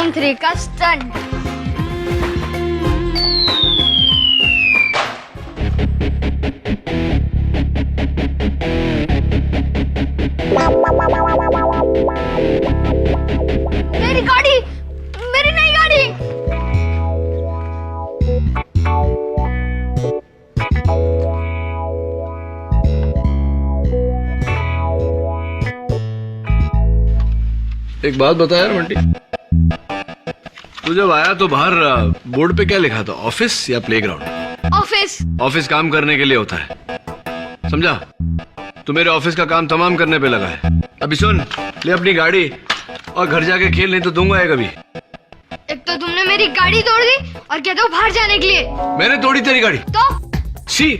धूम 3 का स्टंट। मेरी गाड़ी, मेरी नई गाड़ी। एक बात बता यार बंटी, तू जब आया तो बाहर बोर्ड पे क्या लिखा था, ऑफिस या प्लेग्राउंड? ऑफिस। ऑफिस काम करने के लिए होता है, समझा? तू मेरे ऑफिस का काम तमाम करने पे लगा है। अभी सुन, ले अपनी गाड़ी और घर जाके खेल, नहीं तो दूंगा है कभी। एक तो तुमने मेरी गाड़ी तोड़ दी और कहते हो बाहर जाने के लिए। मैंने तोड़ी तेरी गाड़ी? तो सी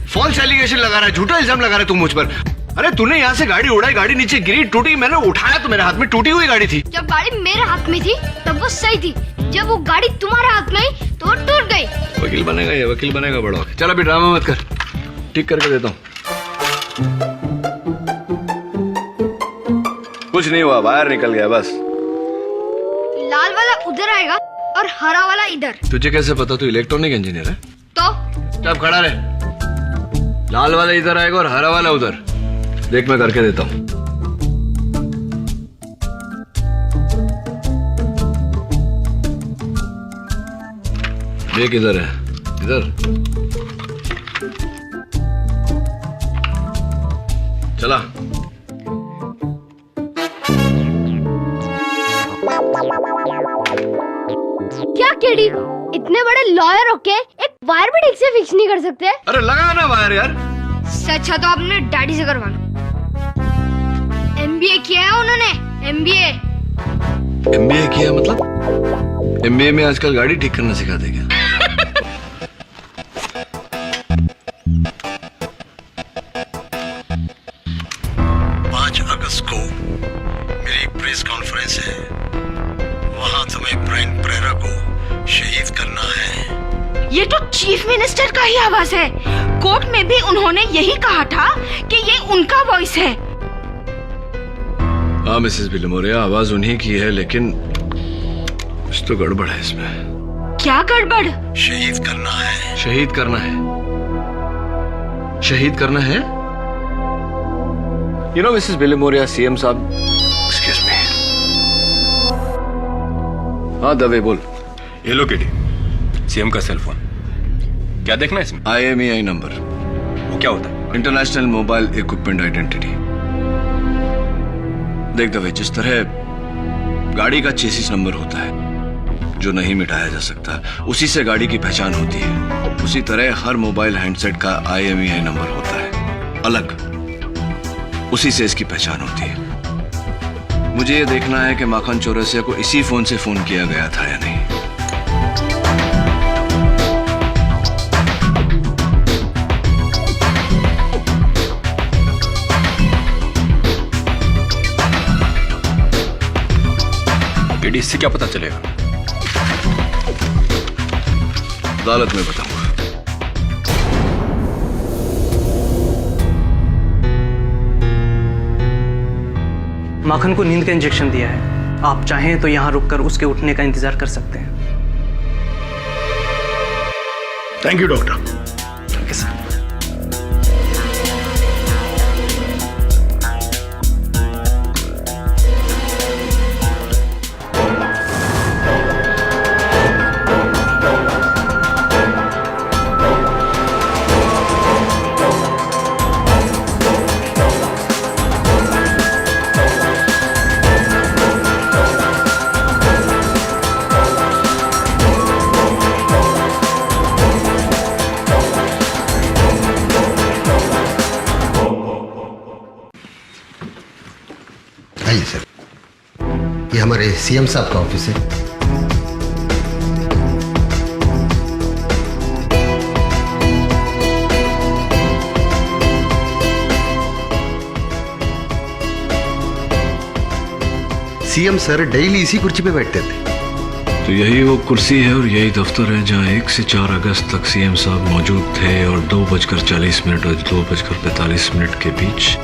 फॉल्स एलिगेशन लगा रहा है, झूठा इल्जाम लगा रहा है तू मुझ पर। अरे तूने यहाँ से गाड़ी उड़ाई, गाड़ी नीचे गिरी, टूटी, मैंने उठाया तो मेरे हाथ में टूटी हुई गाड़ी थी। जब गाड़ी मेरे हाथ में थी तब वो सही थी, जब वो गाड़ी तुम्हारे हाथ में आई तो वो टूट गई। वकील बनेगा ये, वकील बनेगा बड़ा होके। चल अभी ड्रामा मत कर, ठीक करके देता हूँ। कुछ नहीं हुआ, बाहर निकल गया बस। लाल वाला उधर आएगा और हरा वाला इधर। तुझे कैसे पता? तू इलेक्ट्रॉनिक इंजीनियर है? तो अब खड़ा रहे, लाल वाला इधर आएगा और हरा वाला उधर। देख मैं करके देता हूँ। देख इधर है, इधर। चला। क्या केडी, इतने बड़े लॉयर होके एक वायर भी ठीक से फिक्स नहीं कर सकते? अरे लगा ना वायर यार। सच है तो अपने डैडी से करवा लो। MBA किया है उन्होंने, MBA। MBA किया मतलब? MBA में आजकल गाड़ी ठीक करना सिखाते क्या? 5 अगस्त को मेरी प्रेस कॉन्फ्रेंस है, वहां तुम्हें ब्रायन परेरा को शहीद करना है। ये तो चीफ मिनिस्टर का ही आवाज है। कोर्ट में भी उन्होंने यही कहा था कि ये उनका वॉइस है। हाँ मिसेस बिलमोरिया, आवाज उन्हीं की है, लेकिन कुछ तो गड़बड़ है इसमें। क्या गड़बड़? शहीद करना है। शहीद करना है? शहीद करना है? You know Mrs Bilimoria, CM साहब, एक्सक्यूज मी। हाँ दवे बोल। ये लो किटी, सीएम का सेल फोन। क्या देखना है इसमें? IMEI number. वो क्या होता है? International mobile equipment identity. देख दवे, जिस तरह गाड़ी का चेसिस नंबर होता है जो नहीं मिटाया जा सकता, उसी से गाड़ी की पहचान होती है, उसी तरह हर मोबाइल हैंडसेट का IMEI नंबर होता है, अलग। उसी से इसकी पहचान होती है। मुझे ये देखना है कि माखन चौरसिया को इसी फोन से फोन किया गया था या नहीं। किटी, इससे क्या पता चलेगा? अदालत में बताऊंगा। माखन को नींद का इंजेक्शन दिया है। आप चाहें तो यहां रुककर उसके उठने का इंतजार कर सकते हैं। Thank you doctor. ठीक है सर। आइए सर, ये हमारे सीएम साहब का ऑफिस है। सीएम सर डेली इसी कुर्सी पे बैठते थे। तो यही वो कुर्सी है और यही दफ्तर है जहाँ 1 से 4 अगस्त तक सीएम साहब मौजूद थे और 2:40 और 2:45 के बीच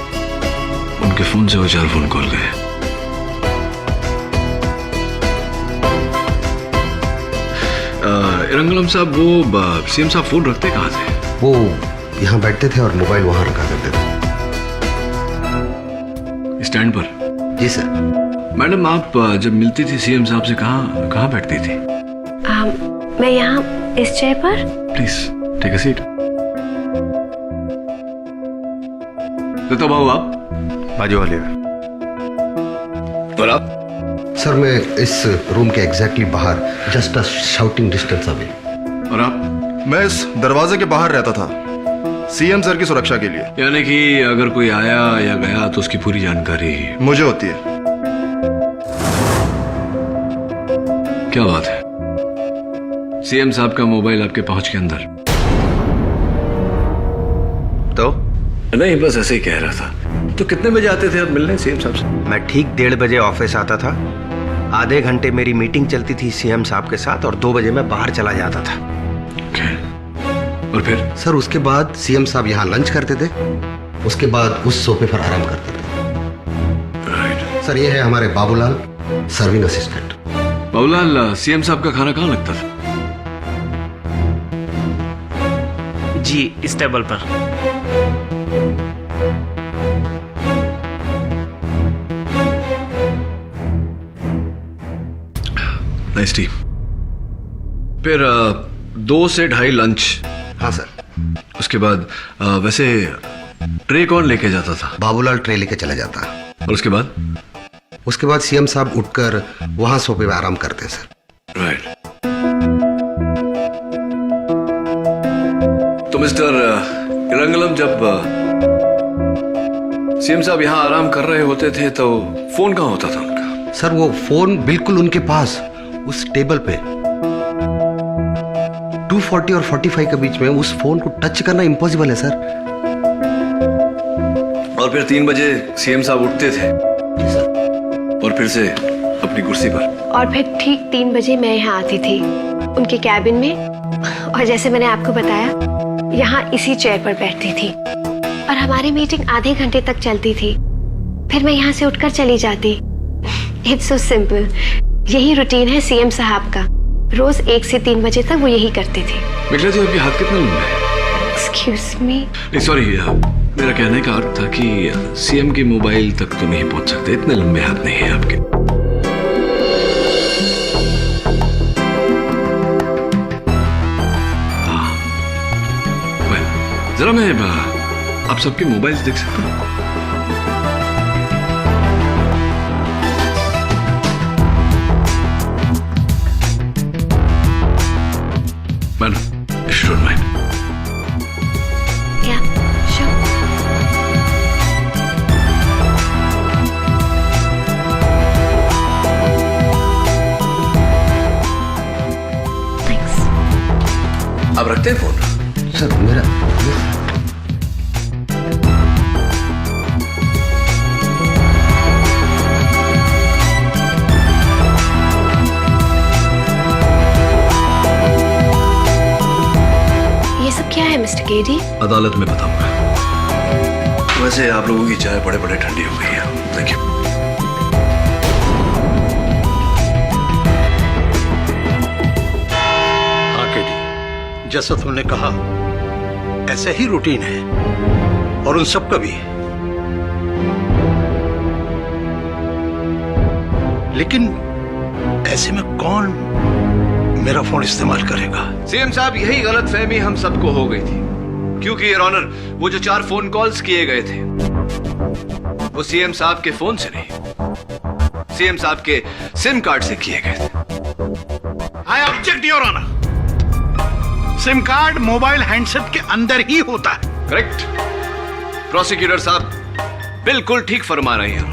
उनके फोन से वो 4 फोन कॉल गए। रंगलम साहब, वो सीएम साहब फोन रखते कहाँ थे? वो यहाँ बैठते थे और मोबाइल वहाँ रखा करते थे। स्टैंड पर? जी सर। मैडम, आप जब मिलती थी सीएम साहब से कहाँ बैठती थी? मैं यहाँ इस चेयर पर। Please take a seat. तो बाबू आप बाजू वाले। और आप? सर मैं इस रूम के एग्जैक्टली बाहर, just a shouting distance away. और आप? मैं इस दरवाजे के बाहर रहता था, सीएम सर की सुरक्षा के लिए। यानी कि अगर कोई आया या गया तो उसकी पूरी जानकारी मुझे होती है। क्या बात है? सीएम साहब का मोबाइल आपके पहुंच के अंदर? तो नहीं, बस ऐसे ही कह रहा था। तो कितने बजे आते थे आप मिलने सीएम साहब से? मैं ठीक 1:30 बजे ऑफिस आता था। आधे घंटे मेरी मीटिंग चलती थी सीएम साहब के साथ और 2 बजे मैं बाहर चला जाता था। और फिर? सर उसके बाद सीएम साहब यहाँ लंच करते थे, उसके बाद उस सोफे पर आराम करते थे। राइट। सर ये है हमारे Babulal, serving assistant. Babulal, CM साहब का खाना कहाँ लगता था? जी, इस टेबल पर। Nice T. फिर 2 से 2:30 लंच। हाँ सर। उसके बाद वैसे ट्रे कौन लेके जाता था? बाबूलाल ट्रे लेके चला जाता। और उसके बाद? उसके बाद सीएम साहब उठकर वहां सोफे पे आराम करते हैं सर। राइट। तो मिस्टर रंगलम, जब सीएम साहब यहाँ आराम कर रहे होते थे तो फोन कहाँ होता था उनका? सर वो फोन बिल्कुल उनके पास, उस टेबल पे। 240 और 45 के बीच में उस फोन को टच करना इम्पॉसिबल है सर। और फिर 3 बजे सीएम साहब उठते थे? जी सर। और फिर से अपनी कुर्सी पर? और फिर ठीक 3 बजे मैं यहाँ आती थी उनके कैबिन में, और जैसे मैंने आपको बताया यहाँ इसी चेयर पर बैठती थी और हमारी मीटिंग आधे घंटे तक चलती थी। फिर मैं यहाँ से उठकर चली जाती। It's so simple. यही रूटीन है सीएम साहब का। रोज 1 से 3 बजे तक वो यही करते थे। मिगला जी, आपके हाथ कितने लंबे हैं? Excuse me. नहीं सॉरी, मेरा कहने का अर्थ था कि सीएम के मोबाइल तक तो नहीं पहुंच सकते, इतने लंबे हाथ नहीं है आपके। जरा मैं आप सबके मोबाइल्स देख सकता हूँ? Madam, if you don't mind. Yeah, sure. Thanks. आप रखते हैं फोन? सर मेरा क्या है मिस्टर केडी? अदालत में बताऊंगा। वैसे आप लोगों की चाय बड़े ठंडी हो गई है। Thank you. हाँ केडी, जैसा तुमने कहा ऐसे ही रूटीन है और उन सब का भी। लेकिन ऐसे में कौन मेरा फोन इस्तेमाल करेगा? सीएम साहब, यही गलतफहमी हम सबको हो गई थी, क्योंकि योर ऑनर वो जो 4 फोन कॉल्स किए गए थे वो सीएम साहब के फोन से नहीं, सीएम साहब के सिम कार्ड से किए गए थे। I object your honour. SIM card mobile handset के अंदर ही होता है। करेक्ट। प्रोसिक्यूटर साहब बिल्कुल ठीक फरमा रहे हैं,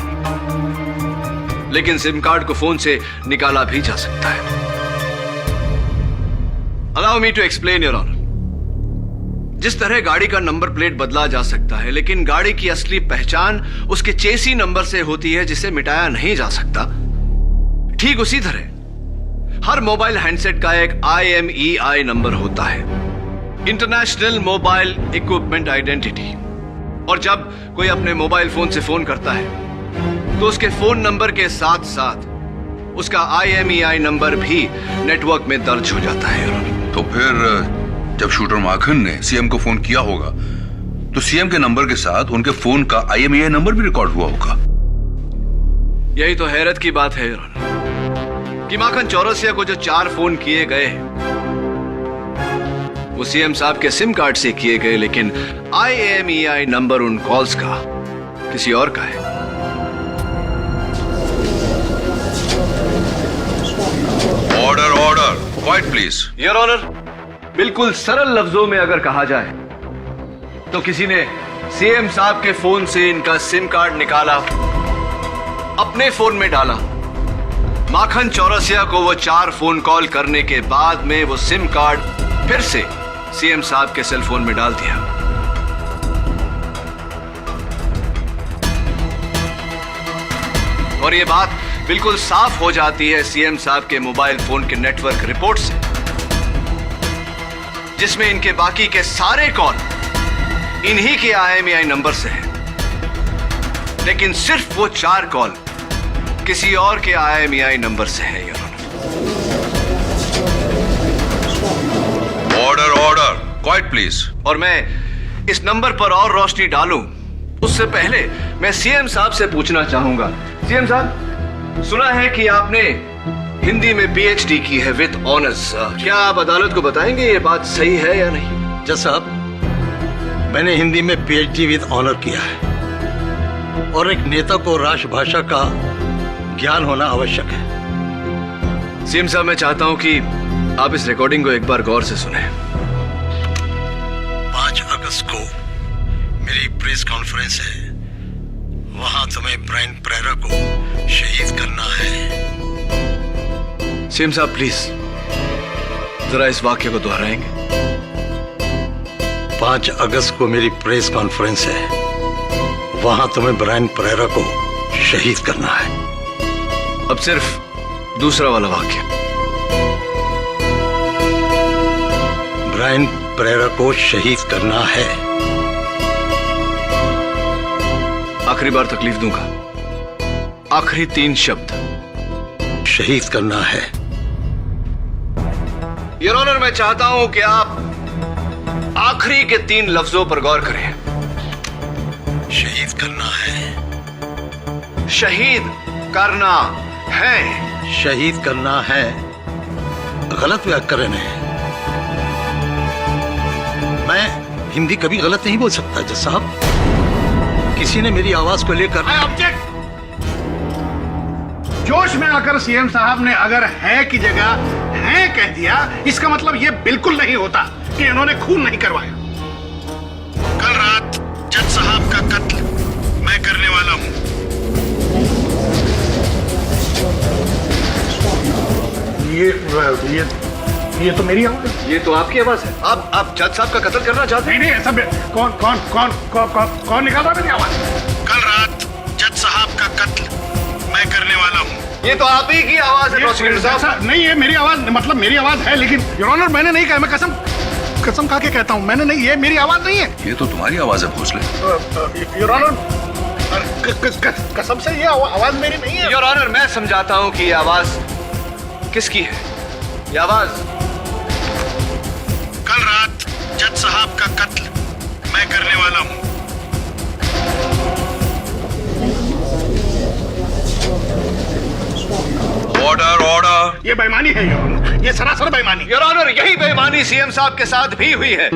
लेकिन सिम कार्ड को फोन से निकाला भी जा सकता है। Allow me to explain, Your Honor. जिस तरह गाड़ी का नंबर प्लेट बदला जा सकता है, लेकिन गाड़ी की असली पहचान उसके चेसी नंबर से होती है जिसे मिटाया नहीं जा सकता, ठीक उसी तरह हर मोबाइल हैंडसेट का एक IMEI नंबर होता है, इंटरनेशनल मोबाइल इक्विपमेंट आइडेंटिटी। और जब कोई अपने मोबाइल फोन से फोन करता है तो उसके फोन नंबर के साथ साथ उसका IMEI नंबर भी नेटवर्क में दर्ज हो जाता है। तो फिर जब शूटर माखन ने सीएम को फोन किया होगा तो सीएम के नंबर के साथ उनके फोन का IMEI नंबर भी रिकॉर्ड हुआ होगा। यही तो हैरत की बात है कि माखन चौरसिया को जो 4 फोन किए गए वो सीएम साहब के सिम कार्ड से किए गए, लेकिन IMEI नंबर उन कॉल्स का किसी और का है। Order order, quiet please. Your honour, बिल्कुल सरल लफ्जों में अगर कहा जाए तो किसी ने सीएम साहब के फोन से इनका सिम कार्ड निकाला, अपने फोन में डाला, माखन चौरसिया को वो 4 फोन कॉल करने के बाद में वो सिम कार्ड फिर से सीएम साहब के सेल फोन में डाल दिया। और ये बात बिल्कुल साफ हो जाती है सीएम साहब के मोबाइल फोन के नेटवर्क रिपोर्ट से, जिसमें इनके बाकी के सारे कॉल इन्हीं के IMEI नंबर से हैं, लेकिन सिर्फ वो 4 कॉल किसी और के IMEI नंबर से है। Order order, quiet please. और मैं इस नंबर पर और रोशनी डालूं उससे पहले मैं सीएम साहब से पूछना चाहूंगा। सीएम साहब, सुना है कि आपने हिंदी में PhD की है विद ऑनर्स। क्या आप अदालत को बताएंगे ये बात सही है या नहीं? जज साहब, मैंने हिंदी में PhD विद ऑनर किया है और एक नेता को राष्ट्रभाषा का ज्ञान होना आवश्यक है। सीएम साहब, मैं चाहता हूं कि आप इस रिकॉर्डिंग को एक बार गौर से सुने। 5 अगस्त को मेरी प्रेस कॉन्फ्रेंस है, वहां तुम्हें ब्रायन परेरा को शहीद करना है। सीएम साहब, प्लीज जरा इस वाक्य को दोहराएंगे। 5 अगस्त को मेरी प्रेस कॉन्फ्रेंस है, वहां तुम्हें ब्रायन परेरा को शहीद करना है। अब सिर्फ दूसरा वाला वाक्य। ब्रायन परेरा को शहीद करना है। आखिरी बार तकलीफ दूंगा, आखिरी 3 शब्द। शहीद करना है। योर ऑनर, मैं चाहता हूं कि आप आखिरी के 3 लफ्जों पर गौर करें। शहीद करना है। शहीद करना है। शहीद करना है गलत व्याकरण है। मैं हिंदी कभी गलत नहीं बोल सकता जज साहब। किसी ने मेरी आवाज को लेकर ऑब्जेक्ट। जोश में आकर सीएम साहब ने अगर है की जगह है कह दिया, इसका मतलब यह बिल्कुल नहीं होता कि इन्होंने खून नहीं करवाया। कल रात जज साहब का कत्ल मैं करने वाला हूं। ये तो मेरी आवाज है। ये तो आपकी आवाज है। आप जज साहब का कत्ल करना चाहते हैं? नहीं, ऐसा कौन निकाल रहा है मेरी आवाज? कल रात जज साहब का कत्ल मैं करने वाला हूँ। ये तो आप ही की आवाज है प्रोसिक्यूटर साहब। नहीं, ये मेरी आवाज, मतलब मेरी आवाज है, लेकिन योर ऑनर मैंने नहीं कहा। मैं कसम खा के कहता हूँ, मैंने नहीं, ये मेरी आवाज नहीं है। ये तो तुम्हारी आवाज है भोसले। योर ऑनर, कसम से ये आवाज मेरी नहीं है। योर ऑनर, मैं समझाता हूँ कि ये आवाज किसकी है। ये आवाज कल रात जज साहब का कत्ल मैं करने वाला हूँ। Order order. ये बेईमानी है योर ऑनर, ये सरासर बेईमानी। योर ऑनर, यही बेईमानी सीएम साहब के साथ भी हुई है।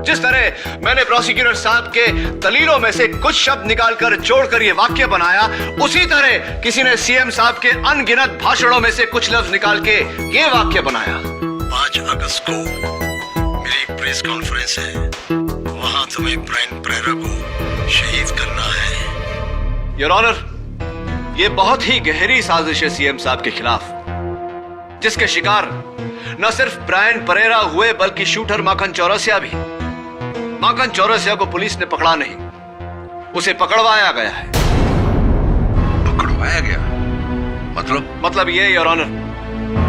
जिस तरह मैंने प्रोसिक्यूटर साहब के दलीलों में से कुछ शब्द निकालकर जोड़कर ये वाक्य बनाया, उसी तरह किसी ने सीएम साहब के अनगिनत भाषणों में से कुछ लफ्ज निकाल के ये वाक्य बनाया। 5 अगस्त को मेरी प्रेस कॉन्फ्रेंस है, वहां तुम्हें ब्रायन परेरा को शहीद करना है। योर ऑनर, ये बहुत ही गहरी साजिश है सीएम साहब के खिलाफ, जिसके शिकार न सिर्फ ब्रायन परेरा हुए बल्कि शूटर माखन चौरसिया भी। माखन चौरसिया को पुलिस ने पकड़ा नहीं, उसे पकड़वाया गया है। पकड़वाया गया मतलब ये योर ऑनर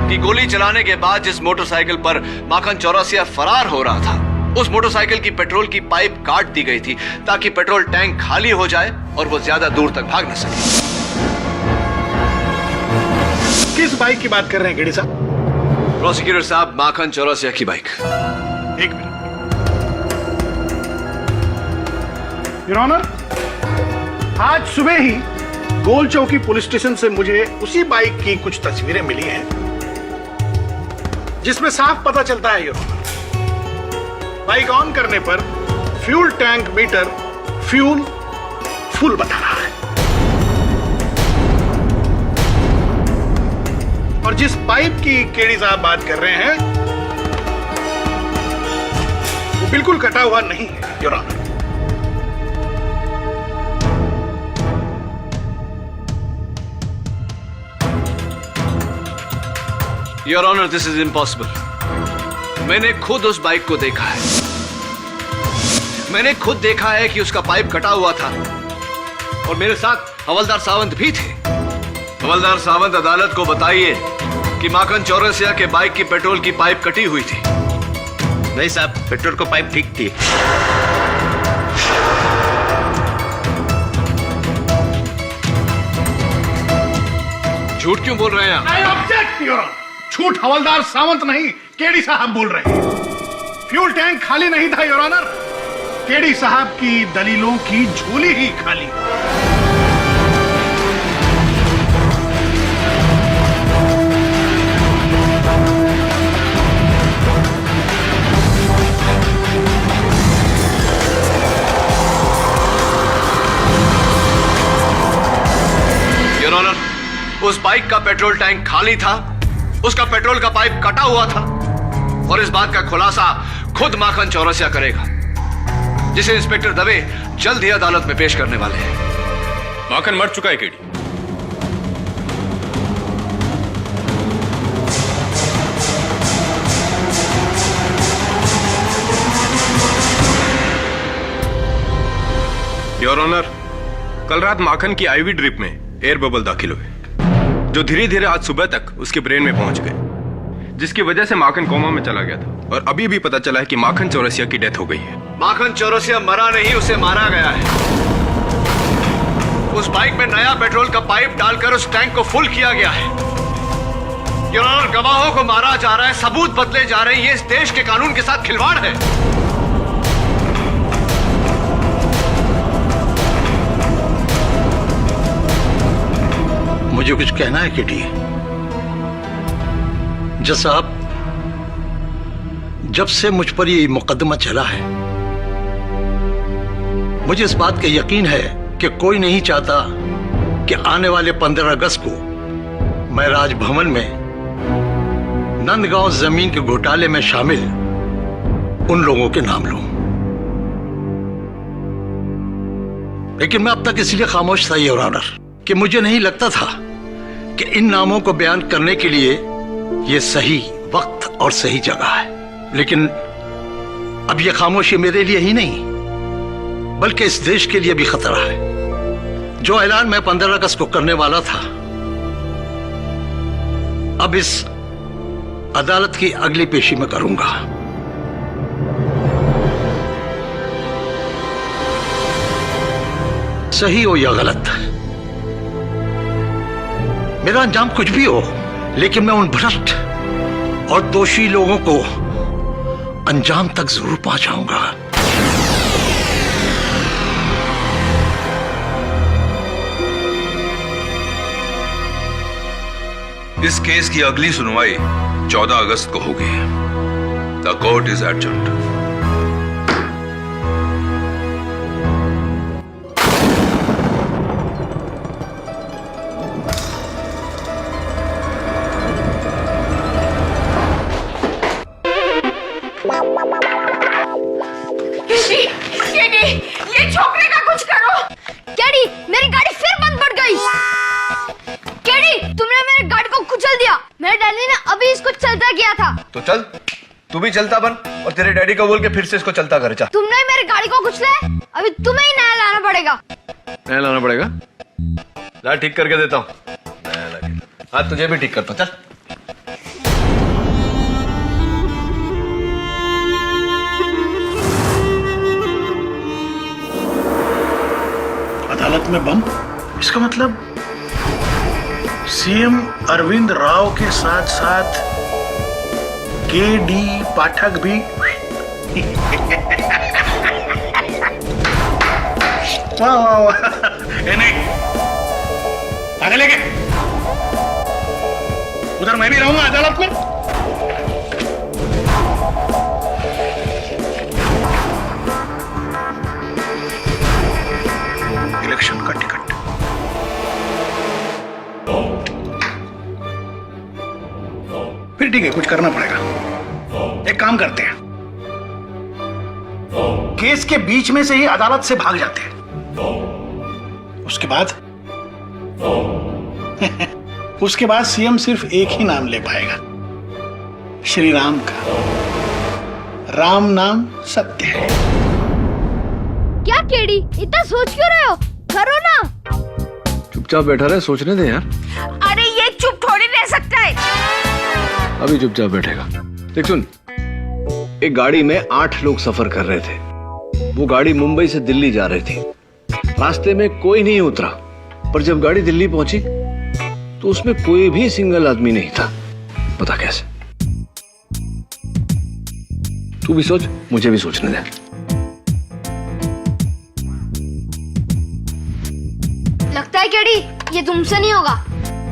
कि गोली चलाने के बाद जिस मोटरसाइकिल पर माखन चौरसिया फरार हो रहा था, उस मोटरसाइकिल की पेट्रोल की पाइप काट दी गई थी ताकि पेट्रोल टैंक खाली हो जाए और वो ज्यादा दूर तक भाग न सके। किस बाइक की बात कर रहे हैं गेडी साहब? प्रोसिक्यूटर साहब, माखन चौरसिया की बाइक। एक मिनट। योर ऑनर, आज सुबह ही गोल चौकी पुलिस स्टेशन से मुझे उसी बाइक की कुछ तस्वीरें मिली हैं, जिसमें साफ पता चलता है योर ऑनर, बाइक ऑन करने पर fuel tank meter fuel full बता रहा है, और जिस पाइप की केडी साहब बात कर रहे हैं वो बिल्कुल कटा हुआ नहीं है your honour. Your honour, this is impossible. मैंने खुद उस बाइक को देखा है। मैंने खुद देखा है कि उसका पाइप कटा हुआ था, और मेरे साथ हवलदार सावंत भी थे। हवलदार सावंत, अदालत को बताइए कि माखन चौरसिया के बाइक की पेट्रोल की पाइप कटी हुई थी। नहीं साहब, पेट्रोल को पाइप ठीक थी। झूठ क्यों बोल रहे हैं आप? I object your honour. झूठ हवलदार सावंत नहीं, केडी साहब बोल रहे हैं। फ्यूल टैंक खाली नहीं था योर ऑनर, केडी साहब की दलीलों की झोली ही खाली। योर ऑनर, उस बाइक का पेट्रोल टैंक खाली था, उसका पेट्रोल का पाइप कटा हुआ था, और इस बात का खुलासा खुद माखन चौरसिया करेगा, जिसे इंस्पेक्टर दवे जल्द ही अदालत में पेश करने वाले हैं। माखन मर चुका है केडी। योर ऑनर, कल रात माखन की आईवी ड्रिप में एयर बबल दाखिल हुए, जो धीरे धीरे आज सुबह तक उसके ब्रेन में पहुंच गए, जिसकी वजह से माखन कोमा में चला गया था, और अभी भी पता चला है कि माखन चौरसिया की डेथ हो गई है। माखन चौरसिया मरा नहीं, उसे मारा गया है। उस बाइक में नया पेट्रोल का पाइप डालकर उस टैंक को फुल किया गया है। योर ऑनर, गवाहों को मारा जा रहा है, सबूत बदले जा रहे हैं, ये इस देश के कानून के साथ खिलवाड़ है। मुझे कुछ कहना है केडी? जज साहब, जब से मुझ पर ये मुकदमा चला है, मुझे इस बात का यकीन है कि कोई नहीं चाहता कि आने वाले 15 अगस्त को मैं राजभवन में नंदगांव जमीन के घोटाले में शामिल उन लोगों के नाम लूं। लेकिन मैं अब तक इसलिए खामोश था योर ऑनर कि मुझे नहीं लगता था कि इन नामों को बयान करने के लिए यह सही वक्त और सही जगह है। लेकिन अब यह खामोशी मेरे लिए ही नहीं, बल्कि इस देश के लिए भी खतरा है। जो ऐलान मैं 15 अगस्त को करने वाला था, अब इस अदालत की अगली पेशी में करूंगा। सही हो या गलत, मेरा अंजाम कुछ भी हो, लेकिन मैं उन भ्रष्ट और दोषी लोगों को अंजाम तक जरूर पहुंचाऊंगा। इस केस की अगली सुनवाई 14 अगस्त को होगी। The court is adjourned. ये छोकरे का कुछ करो। केडी, मेरी गाड़ी फिर बंद पड़ गई। केडी, तुमने मेरी गाड़ी को कुचल दिया। मेरे डैडी ने अभी इसको चलता किया था। तो चल, तू भी चलता बन, और तेरे डैडी को बोल के फिर से इसको चलता कर। जा, तुमने मेरी गाड़ी को कुचला है, अभी तुम्हें ही नया लाना पड़ेगा। नया लाना पड़ेगा? ला, ठीक करके देता हूँ। हाँ, तुझे भी ठीक करता हूँ, चल। अदालत में बम, इसका मतलब सीएम अरविंद राव के साथ साथ के.डी. पाठक भी वाह वाह वाह। ए नहीं, आगे लेके उधर मैं भी रहूंगा अदालत में। इलेक्शन का टिकट फिर ठीक है, कुछ करना पड़ेगा। एक काम करते हैं, केस के बीच में से ही अदालत से भाग जाते हैं। उसके बाद उसके बाद सीएम सिर्फ एक ही नाम ले पाएगा, श्री राम का। राम नाम सत्य है। क्या केडी, इतना सोच क्यों रहे हो? करो ना। चुपचाप बैठा रहे, सोचने दे यार। अरे ये चुप थोड़ी रह सकता है। अभी चुपचाप बैठेगा। देख सुन, एक गाड़ी में 8 लोग सफर कर रहे थे। वो गाड़ी मुंबई से दिल्ली जा रही थी। रास्ते में कोई नहीं उतरा, पर जब गाड़ी दिल्ली पहुंची तो उसमें कोई भी सिंगल आदमी नहीं था। पता कैसे? तू भी सोच, मुझे भी सोचने दे। लगता है केडी ये तुमसे नहीं होगा।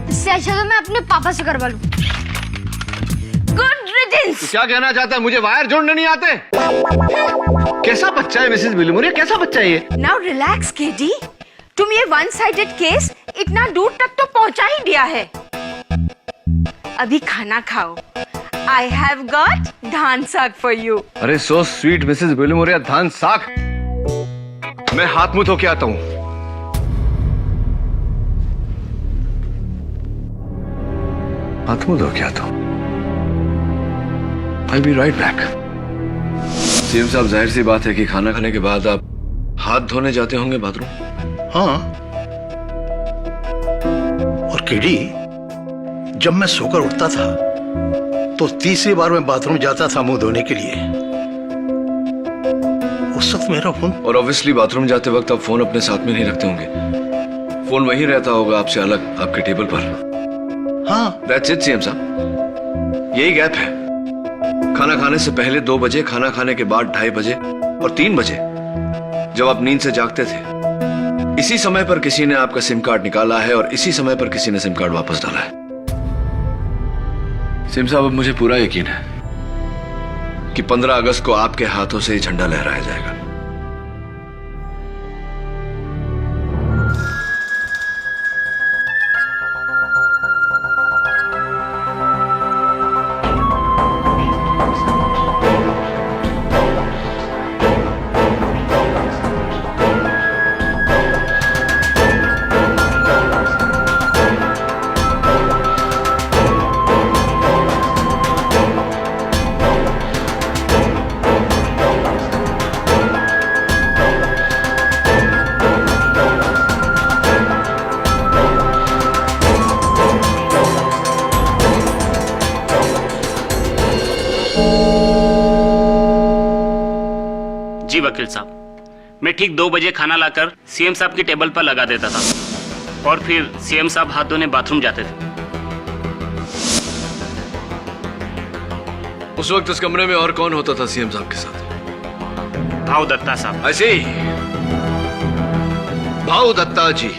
इससे अच्छा तो मैं अपने पापा से करवा लूं। Good riddance. क्या कहना चाहता है? मुझे वायर जोड़ने नहीं आते? कैसा बच्चा है मिसेस बिलमुरिया, कैसा बच्चा है ये? नाउ रिलैक्स केडी, तुम ये वन साइडेड केस इतना दूर तक तो पहुंचा ही दिया है। अभी खाना खाओ। I have got धान साग for you. अरे सो स्वीट मिसेस बिलमुरिया, धान साग। मैं हाथ मुंह धो के आता हूँ। हाथ मुंह धो के आता हूँ। I'll be right back. CM साहब, जाहिर सी बात है कि खाना खाने के बाद आप हाथ धोने जाते होंगे बाथरूम। हाँ, और केडी, जब मैं सोकर उठता था तो तीसरी बार मैं बाथरूम जाता था मुंह धोने के लिए। उस वक्त मेरा फोन, और ऑब्वियसली बाथरूम जाते वक्त आप फोन अपने साथ में नहीं रखते होंगे। फोन वहीं रहता होगा आपसे अलग, आपके टेबल पर। हाँ, दैट्स इट सीएम साहब, यही गैप है। खाना खाने से पहले 2 बजे, खाना खाने के बाद 2:30 बजे और 3 बजे जब आप नींद से जागते थे, इसी समय पर किसी ने आपका सिम कार्ड निकाला है और इसी समय पर किसी ने सिम कार्ड वापस डाला है। सिम साहब, अब मुझे पूरा यकीन है कि 15 अगस्त को आपके हाथों से ही झंडा लहराया जाएगा। जी वकील साहब, मैं ठीक 2 बजे खाना लाकर सीएम साहब की टेबल पर लगा देता था और फिर सीएम साहब हाथ धोने बाथरूम जाते थे। उस वक्त उस कमरे में और कौन होता था सीएम साहब के साथ? भाऊ दत्ता साहब। ऐसे ही भाऊ दत्ता जी।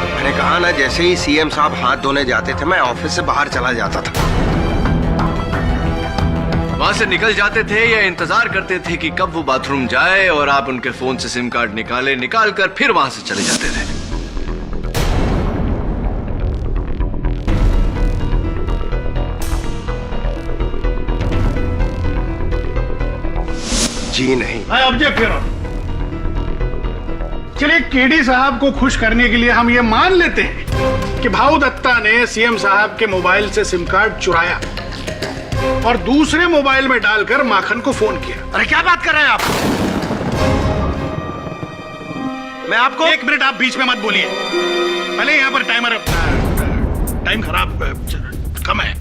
मैंने कहा ना, जैसे ही सीएम साहब हाथ धोने जाते थे मैं ऑफिस से बाहर चला जाता था। वहां से निकल जाते थे या इंतजार करते थे कि कब वो बाथरूम जाए और आप उनके फोन से सिम कार्ड निकाल कर फिर वहां से चले जाते थे। जी नहीं। आई ऑब्जेक्ट करो। चलिए, केडी साहब को खुश करने के लिए हम ये मान लेते हैं कि भाऊ दत्ता ने सीएम साहब के मोबाइल से सिम कार्ड चुराया और दूसरे मोबाइल में डालकर माखन को फोन किया। अरे क्या बात कर रहे हैं आप? मैं आपको 1 मिनट, आप बीच में मत बोलिए। पहले यहाँ पर टाइम खराब कम है।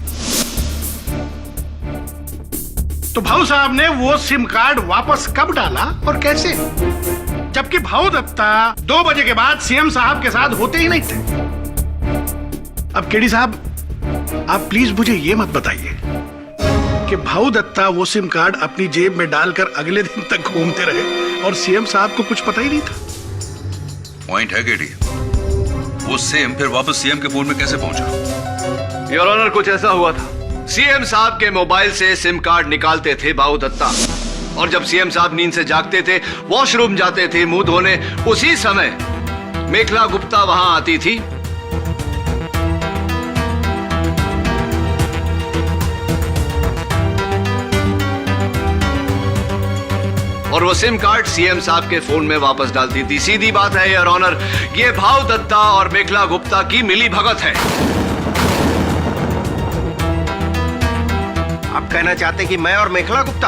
तो भाऊ साहब ने वो सिम कार्ड वापस कब डाला और कैसे, जबकि भाऊ दत्ता 2 बजे के बाद सीएम साहब के साथ होते ही नहीं थे? अब केडी साहब, आप प्लीज मुझे ये मत बताइए कि भाऊ दत्ता वो सिम कार्ड अपनी जेब में डालकर अगले दिन तक घूमते रहे और सीएम साहब को कुछ पता ही नहीं था। पॉइंट है केडी, वो सिम फिर वापस सीएम के फोन में कैसे पहुंचा? योर ऑनर, कुछ ऐसा हुआ था। सीएम साहब के मोबाइल से सिम कार्ड निकालते थे भाऊ दत्ता, और जब सीएम साहब नींद से जागते थे, वॉशरूम जाते थे मुंह धोने, उसी समय मेखला गुप्ता वहां आती थी। और वो सिम कार्ड सीएम साहब के फोन में वापस डालती थी। सीधी बात है योर ऑनर, ये भाऊ दत्ता और मेखला गुप्ता की मिली भगत है। आप कहना चाहते कि मैं और मेखला गुप्ता?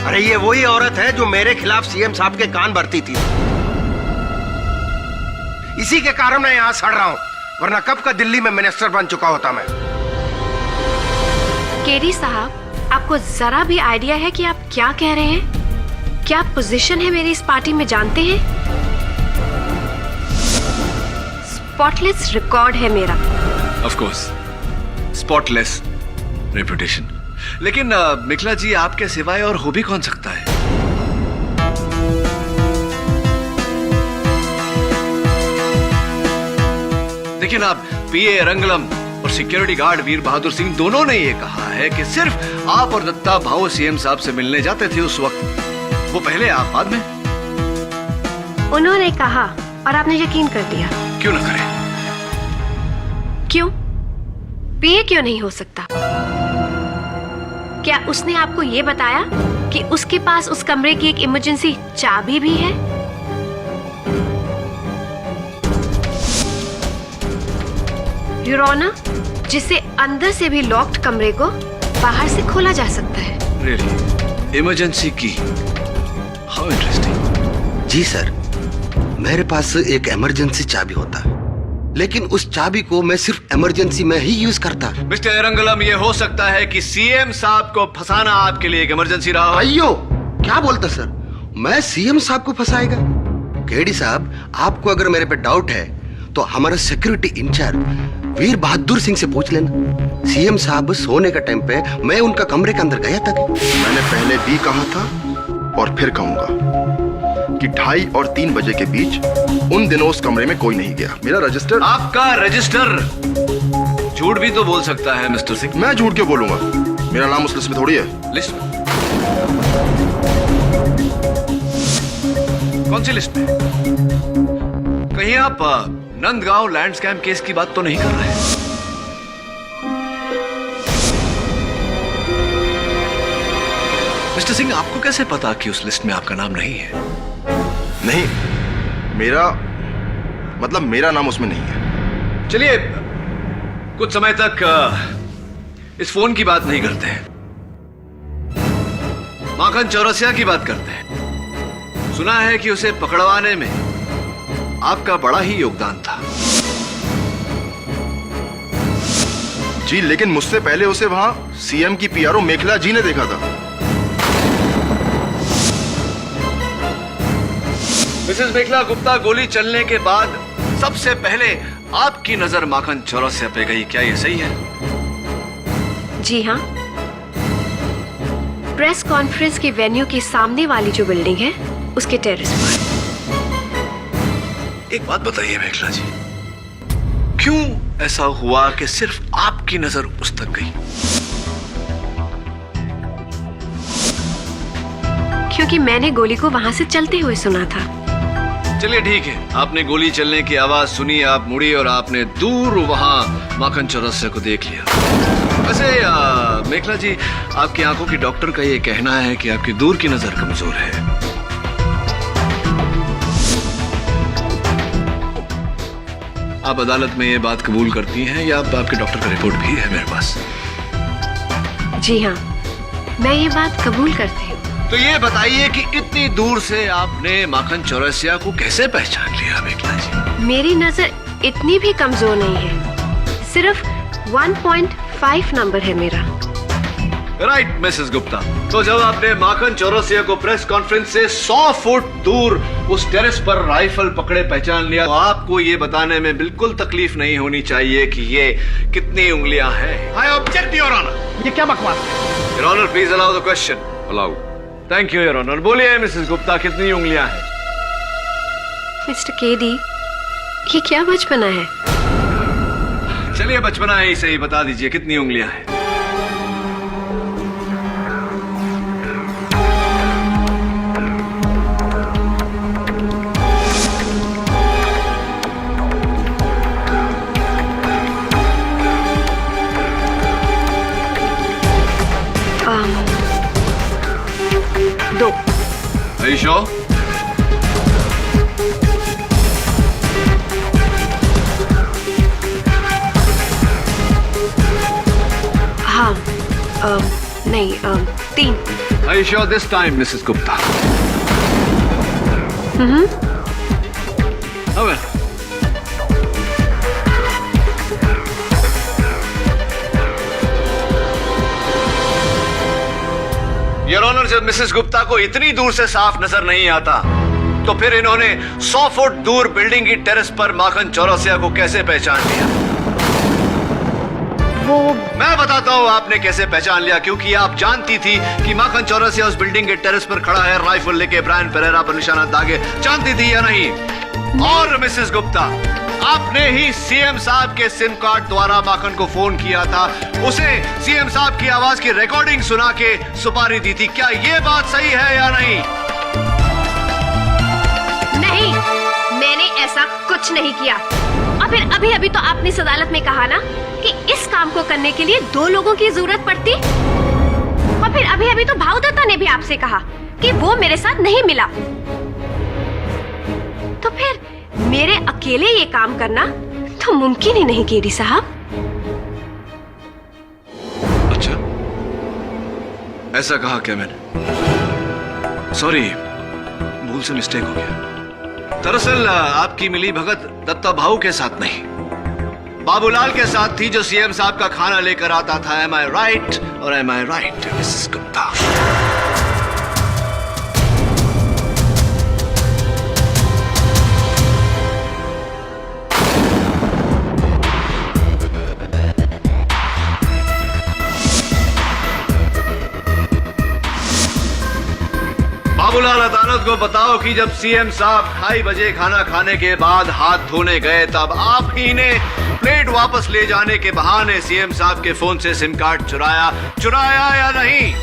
अरे ये वही औरत है जो मेरे खिलाफ सीएम साहब के कान भरती थी। इसी के कारण मैं यहां सड़ रहा हूं, वरना कब का दिल्ली में मिनिस्टर बन चुका होता मैं। केडी साहब, आपको जरा भी आइडिया है कि आप क्या कह रहे हैं? क्या पोजीशन है मेरी इस पार्टी में जानते हैं? स्पॉटलेस रिकॉर्ड है मेरा। Of course, spotless reputation. लेकिन मिखला जी, आपके सिवाय और हो भी कौन सकता है? देखिए ना, आप पीए रंगलम और सिक्योरिटी गार्ड वीर बहादुर सिंह दोनों ने ये कहा है कि सिर्फ आप और दत्ता भाऊ सीएम साहब से मिलने जाते थे उस वक्त। वो पहले, आप बाद में। उन्होंने कहा और आपने यकीन कर दिया। क्यों ना करें? क्यों? पीए क्यों नहीं हो सकता? क्या उसने आपको ये बताया कि उसके पास उस कमरे की एक इमरजेंसी चाबी भी है? योर ऑनर, जिससे अंदर से भी लॉक्ड कमरे को बाहर से खोला जा सकता है। Really? इमरजेंसी की? How interesting. जी सर, मेरे पास एक इमरजेंसी चाबी होता है, लेकिन उस चाबी को मैं सिर्फ इमरजेंसी में ही यूज करता। मिस्टर रंगलम, ये हो सकता है कि सीएम साहब को फंसाना आपके लिए एक इमरजेंसी रहा हो। अयो, क्या बोलता सर? मैं सीएम साहब को फंसाएगा? केडी साहब, आपको अगर मेरे पे डाउट है तो हमारा सिक्योरिटी इंचार्ज वीर बहादुर सिंह से पूछ लेना। सीएम साहब सोने के टाइम पे मैं उनका कमरे के अंदर गया था। मैंने पहले भी कहा था और फिर कहूंगा कि 2:30 और 3 बजे के बीच उन दिनों उस कमरे में कोई नहीं गया। मेरा रजिस्टर। आपका रजिस्टर झूठ भी तो बोल सकता है मिस्टर सिंह। मैं झूठ क्यों बोलूंगा? मेरा नाम उस लिस्ट में थोड़ी है। लिस्ट में? कौन सी लिस्ट में? कहीं आप नंदगांव लैंड स्कैम केस की बात तो नहीं कर रहे? मिस्टर सिंह, आपको कैसे पता कि उस लिस्ट में आपका नाम नहीं है? नहीं, मेरा नाम उसमें नहीं है। चलिए, कुछ समय तक इस फोन की बात नहीं करते हैं, माखन चौरसिया की बात करते हैं। सुना है कि उसे पकड़वाने में आपका बड़ा ही योगदान था। जी, लेकिन मुझसे पहले उसे वहां सीएम की पीआरओ मेखला जी ने देखा था। मिसेस मेखला गुप्ता गोली चलने के बाद सबसे पहले आपकी नजर माखन चौरसिया पे गई, क्या ये सही है? जी हाँ। प्रेस कॉन्फ्रेंस के वेन्यू के सामने वाली जो बिल्डिंग है, उसके टेरेस पर। एक बात बताइए मेखला जी, क्यों ऐसा हुआ कि सिर्फ आपकी नजर उस तक गई? क्योंकि मैंने गोली को वहां से चलते हुए सुना था। चलिए ठीक है, आपने गोली चलने की आवाज सुनी, आप मुड़ी और आपने दूर वहां माखन चौरसिया को देख लिया। वैसे मेखला जी, आपकी आंखों की डॉक्टर का ये कहना है कि आपकी दूर की नजर कमजोर है। आप अदालत में ये बात कबूल करती हैं या आपके डॉक्टर का रिपोर्ट भी है मेरे पास? जी हाँ, मैं ये बात कबूल करती हूँ। तो ये बताइए कि इतनी दूर से आपने माखन चौरसिया को कैसे पहचान लिया मेखला जी? मेरी नजर इतनी भी कमजोर नहीं है, सिर्फ 1.5 नंबर है मेरा। Right Mrs Gupta. तो जब आपने माखन चौरसिया को प्रेस कॉन्फ्रेंस से 100 फुट दूर उस टेरेस पर राइफल पकड़े पहचान लिया, तो आपको ये बताने में बिल्कुल तकलीफ नहीं होनी चाहिए कि ये कितनी उंगलियां हैं। I object your honour. ये क्या बकवास है? Your honour please allow the question. Allow. Thank you your honour. बोलिए मिसेस गुप्ता, कितनी उंगलियां हैं? मिस्टर केडी, ये क्या बचपना है? चलिए बचपना है, इसे ही बता दीजिए कितनी उंगलियां हैं? दो। Are you sure? हाँ, नहीं, 3। Are you sure this time, Mrs. Gupta? Oh well. Your honour, जब मिसेस गुप्ता को इतनी दूर से साफ नजर नहीं आता, तो फिर इन्होंने 100 फुट दूर बिल्डिंग की टेरेस पर माखन चौरसिया को कैसे पहचान लिया? वो मैं बताता हूँ आपने कैसे पहचान लिया। क्योंकि आप जानती थी कि माखन चौरसिया उस बिल्डिंग के टेरेस पर खड़ा है, राइफल लेके ब्रायन पेरेरा पर निशाना दागे। जानती थी या नहीं? और मिसेस गुप्ता, आपने ही सीएम साहब के सिम कार्ड द्वारा माखन को फोन किया था, उसे सीएम साहब की आवाज की रिकॉर्डिंग सुना के सुपारी दी थी। क्या ये बात सही है या नहीं? नहीं, मैंने ऐसा कुछ नहीं किया। और फिर अभी अभी तो आपने इस अदालत में कहा ना कि इस काम को करने के लिए 2 लोगों की जरूरत पड़ती। और फिर अभी अभी तो भाऊ दत्ता ने भी आपसे कहा कि वो मेरे साथ नहीं मिला। तो फिर मेरे अकेले ये काम करना तो मुमकिन ही नहीं केडी साहब। अच्छा, ऐसा कहा क्या मैंने? सॉरी, भूल से मिस्टेक हो गया। दरअसल आपकी मिली भगत दत्ता भाऊ के साथ नहीं, बाबूलाल के साथ थी, जो सीएम साहब का खाना लेकर आता था। एम आई राइट और एम आई राइट मिसेस गुप्ता? बाबूलाल, अदालत को बताओ कि जब सीएम साहब 2:30 बजे खाना खाने के बाद हाथ धोने गए, तब आप ही ने प्लेट वापस ले जाने के बहाने सीएम साहब के फोन से सिम कार्ड चुराया या नहीं?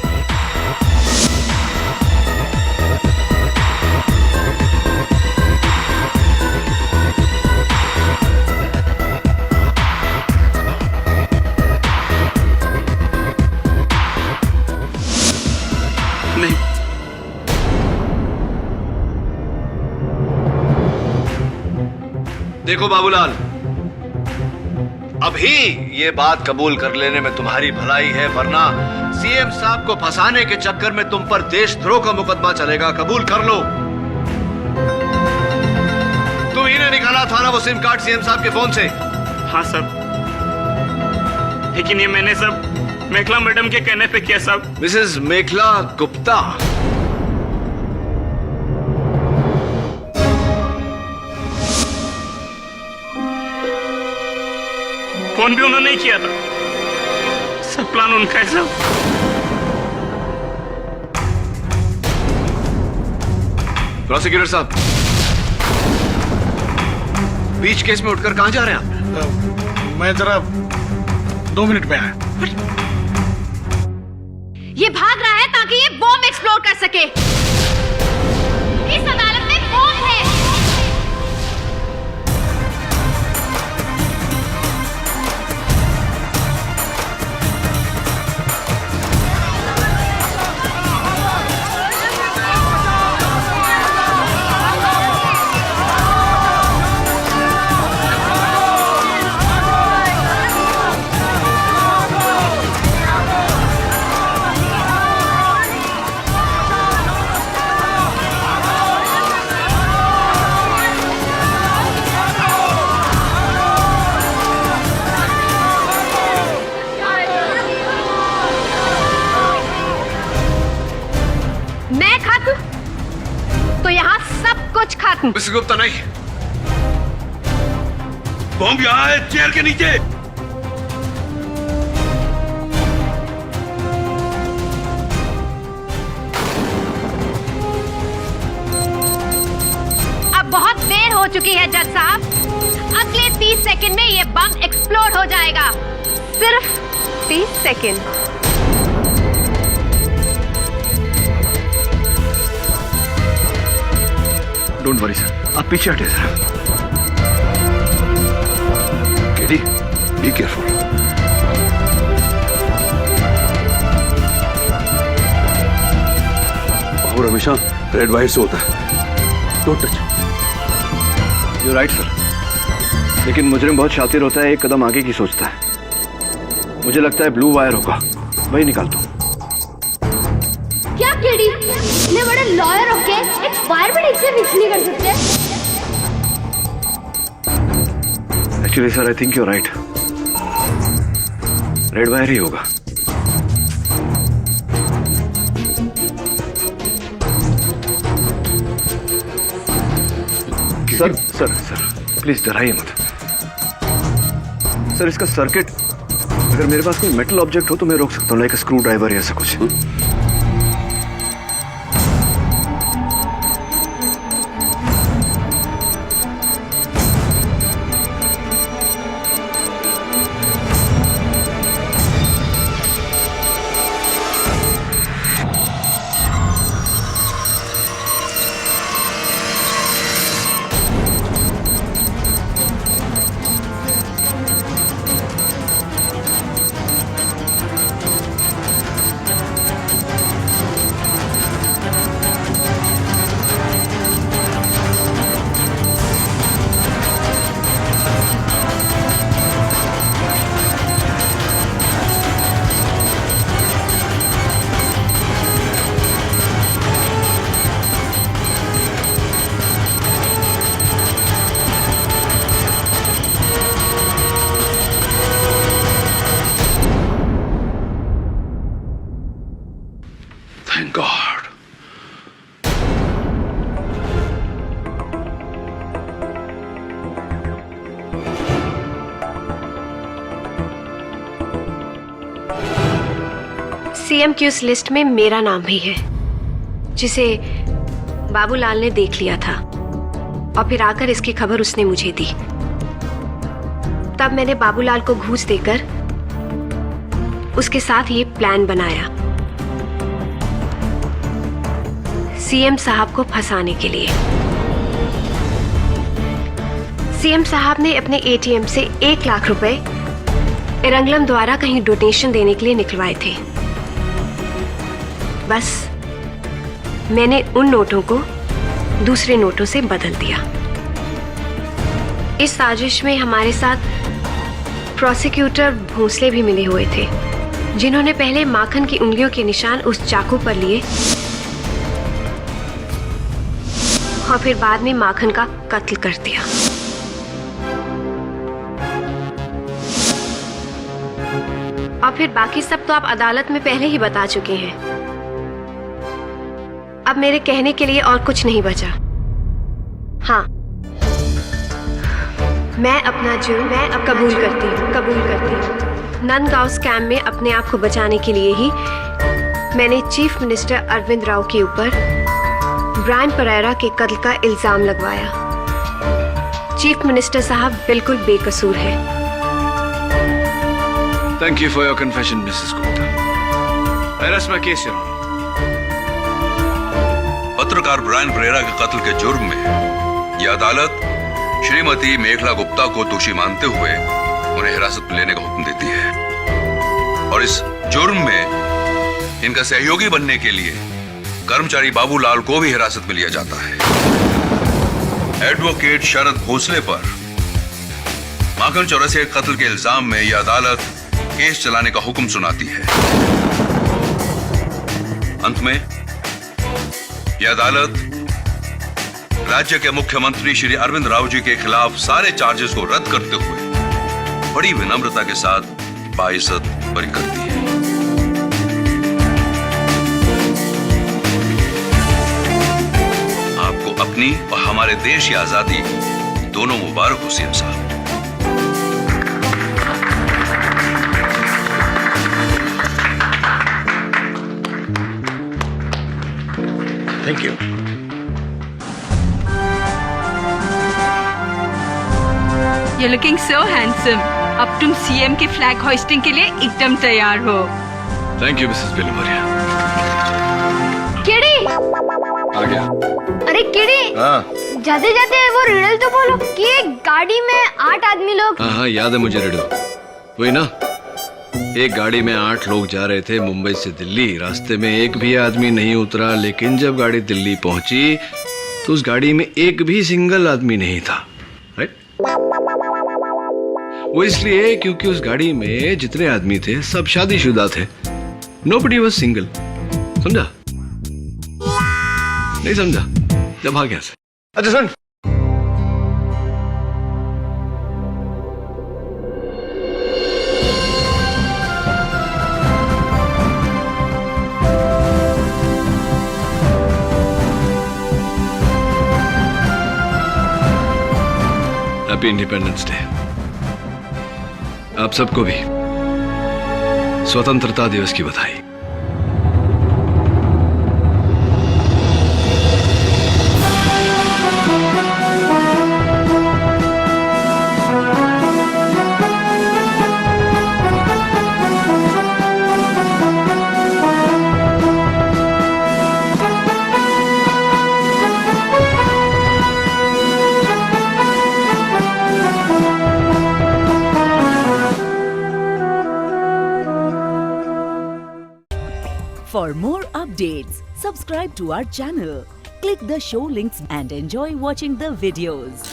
नहीं। देखो बाबूलाल, अभी ये बात कबूल कर लेने में तुम्हारी भलाई है, वरना सीएम साहब को फंसाने के चक्कर में तुम पर देशद्रोह का मुकदमा चलेगा। कबूल कर लो। तुम ही ने निकाला था ना वो सिम कार्ड सीएम साहब के फोन से? हाँ सर, लेकिन ये मैंने सब मेखला मैडम के कहने पे किया साहब। मिसेस मेखला गुप्ता, फोन भी उन्होंने ही किया था, सब प्लान उनका है सब। प्रोसिक्यूटर साहब, बीच केस में उठकर कहां जा रहे हैं आप? मैं जरा 2 मिनट में आया। ये भाग रहा है ताकि ये बॉम्ब एक्सप्लोर कर सके। इस अदालत में बॉम्ब है। button. मिसेस गुप्ता नहीं, बॉम्ब यहाँ है, चेयर के नीचे। अब बहुत देर हो चुकी है जज साहब। अगले 30 सेकंड में ये बम एक्सप्लोड हो जाएगा। सिर्फ 30 सेकंड। डोंट वरी सर, आप पीछे हटे जरा। KD, be careful. और हमेशा रेड वायर से होता है, don't touch. You right sir, लेकिन मुजरिम बहुत शातिर होता है, एक कदम आगे की सोचता है। मुझे लगता है ब्लू वायर होगा, वही निकालता हूँ। क्या केडी, इतने बड़े लॉयर होके एक फायरमैन से फिक्स नहीं कर सकते? Actually sir, I think you right, red wire ही होगा। सर सर सर प्लीज डराइए मत सर। इसका सर्किट, अगर मेरे पास कोई मेटल ऑब्जेक्ट हो तो मैं रोक सकता हूँ, लाइक स्क्रू ड्राइवर या ऐसा कुछ। Thank God. सीएम की उस लिस्ट में मेरा नाम भी है, जिसे बाबूलाल ने देख लिया था और फिर आकर इसकी खबर उसने मुझे दी। तब मैंने बाबूलाल को घूस देकर उसके साथ ये प्लान बनाया, सीएम साहब को फंसाने के लिए। सीएम साहब ने अपने एटीएम से 1 लाख रुपए एरंगलम द्वारा कहीं डोनेशन देने के लिए निकलवाए थे। बस मैंने उन नोटों को दूसरे नोटों से बदल दिया। इस साजिश में हमारे साथ प्रोसिक्यूटर भोसले भी मिले हुए थे, जिन्होंने पहले माखन की उंगलियों के निशान उस चाकू पर लिए और फिर बाद में माखन का कत्ल कर दिया। और फिर बाकी सब तो आप अदालत में पहले ही बता चुके हैं। अब मेरे कहने के लिए और कुछ नहीं बचा। हाँ, मैं अपना जुर्म कबूल करती हूँ। नंदगांव स्कैम में अपने आप को बचाने के लिए ही मैंने चीफ मिनिस्टर अरविंद राव के ऊपर ब्रायन परेरा के कत्ल का इल्जाम लगवाया। चीफ मिनिस्टर साहब बिल्कुल बेकसूर हैं। Thank you for your confession, Mrs. Gupta. I rest my case, Your Honor. पत्रकार ब्रायन परेरा के कत्ल के जुर्म में यह अदालत श्रीमती मेखला गुप्ता को दोषी मानते हुए उन्हें हिरासत में लेने का हुक्म देती है और इस जुर्म में इनका सहयोगी बनने के लिए कर्मचारी बाबूलाल को भी हिरासत में लिया जाता है। एडवोकेट शरद भोसले पर माखन चौरसिया के कत्ल के इल्जाम में यह अदालत केस चलाने का हुक्म सुनाती है। अंत में यह अदालत राज्य के मुख्यमंत्री श्री अरविंद राव जी के खिलाफ सारे चार्जेस को रद्द करते हुए बड़ी विनम्रता के साथ बाइज्जत बरी करती है। आपको अपनी अपनी और हमारे देश की आजादी दोनों मुबारक हो सीएम साहब। Thank you. You're looking so handsome. अब तुम सीएम की फ्लैग होइस्टिंग के लिए एकदम तैयार हो। Thank you Mrs Bilimoria. KD, आ गया। अरे केडी, हाँ जाते जाते वो रिडल तो बोलो कि एक गाड़ी में 8 आदमी लोग। हाँ याद है मुझे रिडल। वही ना, एक गाड़ी में 8 लोग जा रहे थे मुंबई से दिल्ली। रास्ते में एक भी आदमी नहीं उतरा, लेकिन जब गाड़ी दिल्ली पहुंची तो उस गाड़ी में एक भी सिंगल आदमी नहीं था। राइट? वो इसलिए क्योंकि उस गाड़ी में जितने आदमी थे सब शादीशुदा थे। Nobody was single. समझा? नहीं समझा? जब भाग गया। अच्छा सुन, हैप्पी इंडिपेंडेंस डे। आप सबको भी स्वतंत्रता दिवस की बधाई। For more updates, subscribe to our channel, click the show links and enjoy watching the videos.